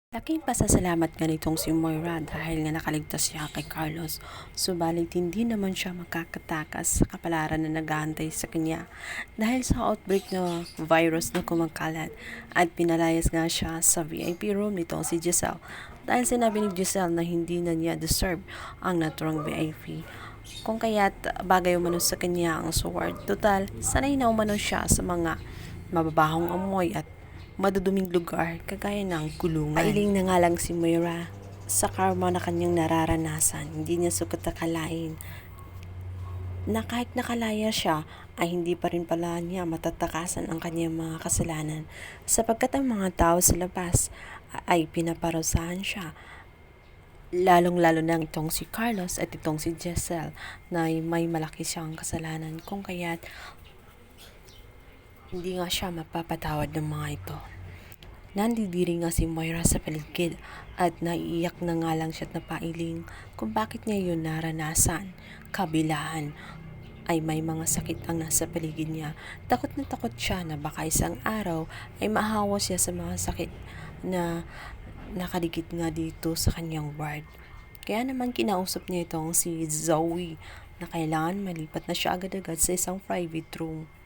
Laking pasasalamat nga nitong si Moira dahil nga nakaligtas siya kay Carlos. Subalit hindi naman siya makakatakas sa kapalaran na nag-aantay sa kanya dahil sa outbreak na virus na kumakalat at pinalayas nga siya sa VIP room nitong si Giselle dahil sinabi ni Giselle na hindi na niya deserve ang naturang VIP. Kung kaya't bagay umano sa kanya ang sword. Total, sanay na umano siya sa mga mababahong amoy at maduduming lugar kagaya ng kulungan. Pailing na nga lang si Moira sa karma na kanyang nararanasan. Hindi niya sukat akalain na kahit nakalaya siya ay hindi pa rin pala niya matatakasan ang kanyang mga kasalanan sapagkat ang mga tao sa labas ay pinaparusahan siya, lalong-lalo na itong si Carlos at itong si Giselle na may malaki siyang kasalanan kung kaya't hindi nga siya mapapatawad ng mga ito. Nandidiri nga si Moira sa paligid at naiiyak na nga lang siya at napailing kung bakit niya yun naranasan. Kabilaan ay may mga sakit ang nasa paligid niya. Takot na takot siya na baka isang araw ay mahawa siya sa mga sakit na nakadikit nga dito sa kanyang ward. Kaya naman kinausap niya itong si Zoe na kailangan malipat na siya agad-agad sa isang private room.